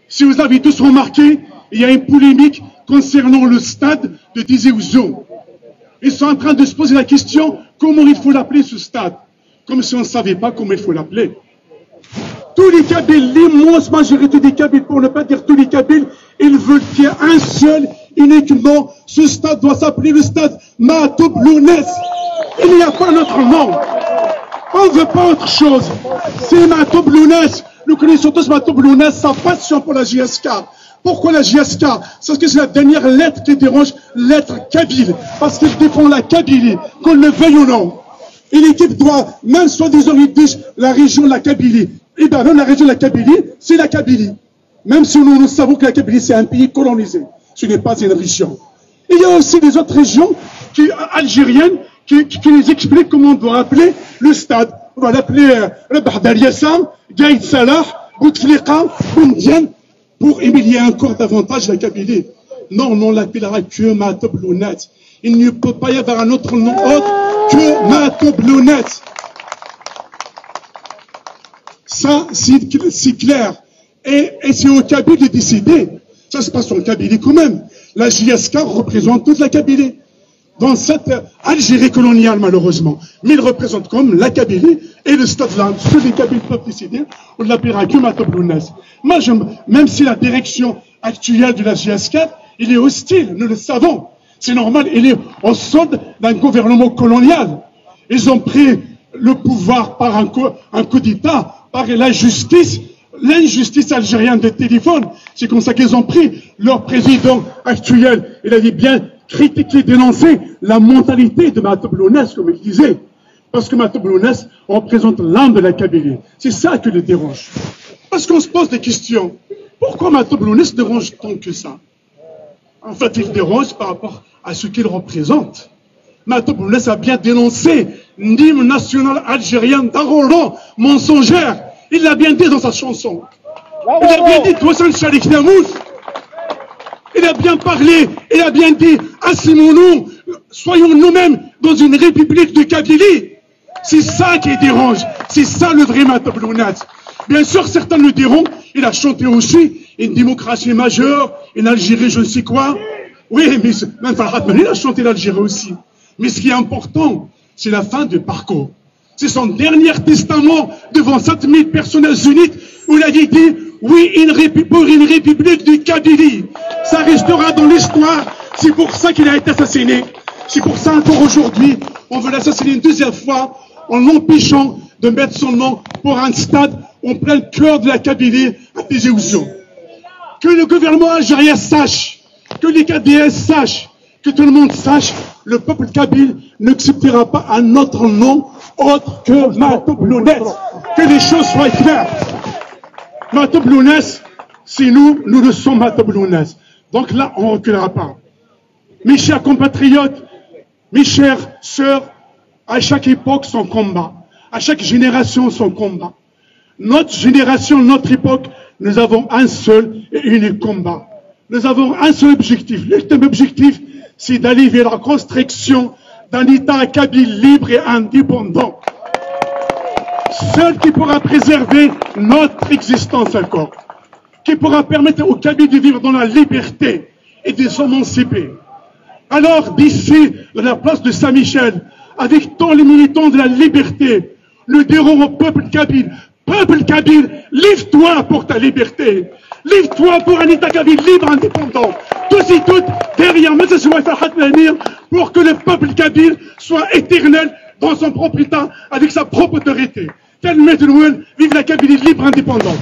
Si vous avez tous remarqué, il y a une polémique concernant le stade de Tizi Ouzou. Ils sont en train de se poser la question, comment il faut l'appeler ce stade? Comme si on ne savait pas comment il faut l'appeler. Tous les Kabyles, l'immense majorité des Kabyles, pour ne pas dire tous les Kabyles, ils veulent qu'il y ait un seul, uniquement, ce stade doit s'appeler le stade Mahatoub Lounès. Il n'y a pas notre nom. On ne veut pas autre chose. C'est Mahatoub Lounès. Nous connaissons tous Mahatoub Lounès, sa passion pour la JSK. Pourquoi la JSK? Parce que c'est la dernière lettre qui dérange, lettre Kabyle. Parce qu'il défend la Kabylie, qu'on le veuille ou non. Et l'équipe doit, même soi-disant, ils disent la région de la Kabylie. Eh bien, même la région de la Kabylie, c'est la Kabylie. Même si nous savons que la Kabylie, c'est un pays colonisé. Ce n'est pas une région. Et il y a aussi des autres régions algériennes qui nous expliquent comment on doit appeler le stade. On va l'appeler Rabah Dar Yassam, Gaïd Salah, Bouteflika, Boumdiane, pour humilier encore davantage la Kabylie. Non, on l'appellera que Mahatoub Lounès. Il ne peut pas y avoir un autre nom autre que Mahatoub Lounès. Ça, c'est clair. Et c'est au Kabyle de décider. Ça se passe en Kabylie quand même. La JSK représente toute la Kabylie. Dans cette Algérie coloniale, malheureusement. Mais il représente comme la Kabylie et le stade là. Ceux des Kabyles peuvent décider. On l'appellera que Mahatoub Lounès. Moi, même si la direction actuelle de la JSK, il est hostile, nous le savons. C'est normal, il est au solde d'un gouvernement colonial. Ils ont pris le pouvoir par un coup d'État, par l'injustice algérienne de téléphone. C'est comme ça qu'ils ont pris leur président actuel. Il a dit bien critiquer, dénoncer la mentalité de Mahatoub Lounès, comme il disait. Parce que Mahatoub Lounès représente l'âme de la Kabylie. C'est ça qui le dérange. Parce qu'on se pose des questions. Pourquoi Mahatoub Lounès dérange tant que ça? En fait, il dérange par rapport à ce qu'il représente. Mahatoub Lounès a bien dénoncé l'hymne national algérien d'Arolan, mensongère. Il l'a bien dit dans sa chanson. Il a bien dit Toussaint Chalik Namous. Il a bien parlé, il a bien dit assumons-nous, soyons nous-mêmes dans une république de Kabylie. C'est ça qui dérange. C'est ça le vrai Mahatoub Lounès. Bien sûr, certains le diront, il a chanté aussi une démocratie majeure, une Algérie, je ne sais quoi. Oui, mais même Farhat Mani, il a chanté l'Algérie aussi. Mais ce qui est important, c'est la fin du parcours. C'est son dernier testament devant 7000 personnes unies où il a dit oui, pour une république du Kabylie. Ça restera dans l'histoire. C'est pour ça qu'il a été assassiné. C'est pour ça encore aujourd'hui, on veut l'assassiner une deuxième fois en l'empêchant de mettre son nom pour un stade en plein cœur de la Kabylie à Tizi Ouzou. Que le gouvernement algérien sache, que les KDS sachent, que tout le monde sache, le peuple kabyle n'acceptera pas un autre nom autre que Mahatoub Lounès. Que les choses soient claires. Mahatoub Lounès, c'est nous le sommes Mahatoub Lounès. Donc là, on ne reculera pas. Mes chers compatriotes, mes chères sœurs, à chaque époque son combat, à chaque génération son combat. Notre génération, notre époque, nous avons un seul et unique combat. Nous avons un seul objectif. L'ultime objectif, c'est d'aller vers la construction d'un État kabyle libre et indépendant. Seul qui pourra préserver notre existence encore. Qui pourra permettre aux Kabyles de vivre dans la liberté et de s'émanciper. Alors, d'ici, de la place de Saint-Michel, avec tous les militants de la liberté, nous dirons au peuple kabyle, livre-toi pour ta liberté. Livre-toi pour un État kabyle libre, indépendant. Tous et toutes, derrière M. Farhat Mani, pour que le peuple kabyle soit éternel dans son propre État, avec sa propre autorité. Vive la Kabylie libre, indépendante.